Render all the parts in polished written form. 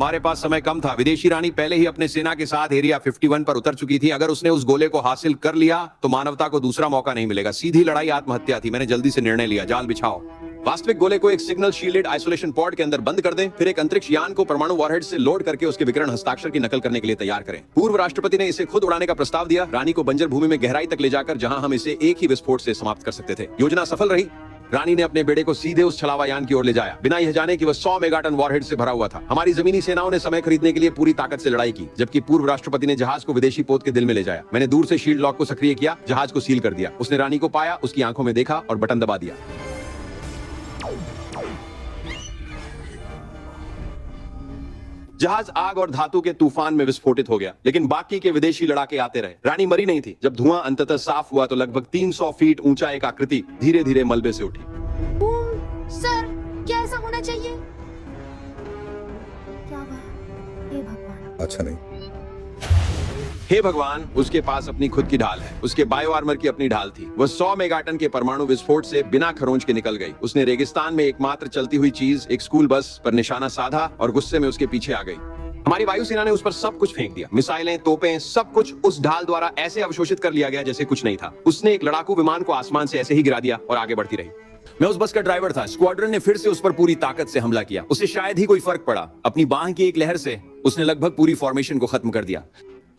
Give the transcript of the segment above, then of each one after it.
हमारे पास समय कम था। विदेशी रानी पहले ही अपने सेना के साथ एरिया 51 पर उतर चुकी थी। अगर उसने उस गोले को हासिल कर लिया तो मानवता को दूसरा मौका नहीं मिलेगा। सीधी लड़ाई आत्महत्या थी। मैंने जल्दी से निर्णय लिया, जाल बिछाओ। वास्तविक गोले को एक सिग्नल शील्डेड आइसोलेशन पॉड के अंदर बंद कर दें, फिर एक अंतरिक्ष यान को परमाणु वॉरहेड से लोड करके उसके विकिरण हस्ताक्षर की नकल करने के लिए तैयार करें। पूर्व राष्ट्रपति ने इसे खुद उड़ाने का प्रस्ताव दिया, रानी को बंजर भूमि में गहराई तक ले जाकर, जहां हम इसे एक ही विस्फोट से समाप्त कर सकते थे। योजना सफल रही। रानी ने अपने बेड़े को सीधे उस छलावा यान की ओर ले जाया, बिना यह जाने कि वह 100 मेगाटन वॉरहेड से भरा हुआ था। हमारी जमीनी सेनाओं ने समय खरीदने के लिए पूरी ताकत से लड़ाई की, जबकि पूर्व राष्ट्रपति ने जहाज को विदेशी पोत के दिल में ले जाया। मैंने दूर से शील्ड लॉक को सक्रिय किया, जहाज को सील कर दिया। उसने रानी को पाया, उसकी आंखों में देखा और बटन दबा दिया। जहाज आग और धातु के तूफान में विस्फोटित हो गया, लेकिन बाकी के विदेशी लड़ाके आते रहे। रानी मरी नहीं थी। जब धुआं अंततः साफ हुआ तो लगभग 300 फीट ऊंचा एक आकृति धीरे धीरे मलबे से उठी। सर, क्या ऐसा होना चाहिए? क्या हुआ? हे भगवान। अच्छा नहीं। हे भगवान, उसके पास अपनी खुद की ढाल है। उसके बायो आर्मर की अपनी ढाल थी। वह 100 मेगाटन के परमाणु विस्फोट से बिना खरोंच के निकल गई। उसने रेगिस्तान में एकमात्र चलती हुई चीज, एक स्कूल बस पर निशाना साधा और गुस्से में उसके पीछे आ गई। हमारी वायुसेना ने उस पर सब कुछ फेंक दिया। मिसाइलें, तोपें, सब कुछ उस ढाल द्वारा ऐसे अवशोषित कर लिया गया जैसे कुछ नहीं था। उसने एक लड़ाकू विमान को आसमान से ऐसे ही गिरा दिया और आगे बढ़ती रही। मैं उस बस का ड्राइवर था। स्क्वाड्रन ने फिर से उस पर पूरी ताकत से हमला किया। उसे शायद ही कोई फर्क पड़ा। अपनी बाह की एक लहर से उसने लगभग पूरी फॉर्मेशन को खत्म कर दिया।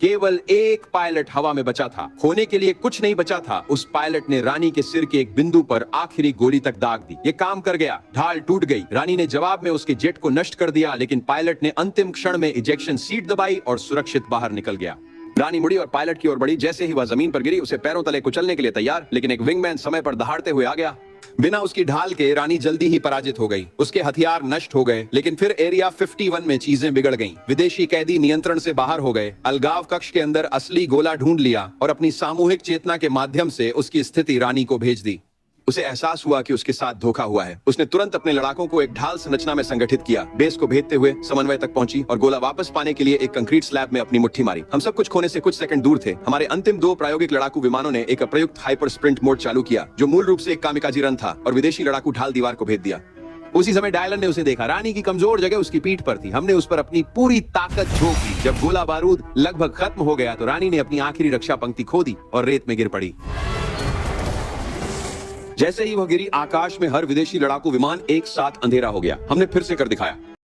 केवल एक पायलट हवा में बचा था। खोने के लिए कुछ नहीं बचा था। उस पायलट ने रानी के सिर के एक बिंदु पर आखिरी गोली तक दाग दी। ये काम कर गया। ढाल टूट गई। रानी ने जवाब में उसके जेट को नष्ट कर दिया, लेकिन पायलट ने अंतिम क्षण में इजेक्शन सीट दबाई और सुरक्षित बाहर निकल गया। रानी मुड़ी और पायलट की ओर बढ़ी। जैसे ही वह जमीन पर गिरी, उसे पैरों तले कुचलने के लिए तैयार, लेकिन एक विंगमैन समय पर दहाड़ते हुए आ गया। बिना उसकी ढाल के रानी जल्दी ही पराजित हो गई। उसके हथियार नष्ट हो गए, लेकिन फिर एरिया 51 में चीजें बिगड़ गईं। विदेशी कैदी नियंत्रण से बाहर हो गए। अलगाव कक्ष के अंदर असली गोला ढूंढ लिया और अपनी सामूहिक चेतना के माध्यम से उसकी स्थिति रानी को भेज दी। उसे एहसास हुआ कि उसके साथ धोखा हुआ है। उसने तुरंत अपने लड़ाकों को एक ढाल संरचना में संगठित किया। बेस को भेदते हुए समन्वय तक पहुंची और गोला वापस पाने के लिए एक कंक्रीट स्लैब में अपनी मुट्ठी मारी। हम सब कुछ खोने से कुछ सेकंड दूर थे। हमारे अंतिम 2 प्रायोगिक लड़ाकू विमानों ने एक अप्रयुक्त हाइपर स्प्रिंट मोड चालू किया, जो मूल रूप से एक कामिकाजी रन था, और विदेशी लड़ाकू ढाल दीवार को भेद दिया। उसी समय डायलन ने उसे देखा। रानी की कमजोर जगह उसकी पीठ पर थी। हमने उस पर अपनी पूरी ताकत झोंक दी। जब गोला बारूद लगभग खत्म हो गया तो रानी ने अपनी आखिरी रक्षा पंक्ति खो दी और रेत में गिर पड़ी। जैसे ही वह गिरी, आकाश में हर विदेशी लड़ाकू विमान एक साथ अंधेरा हो गया। हमने फिर से कर दिखाया।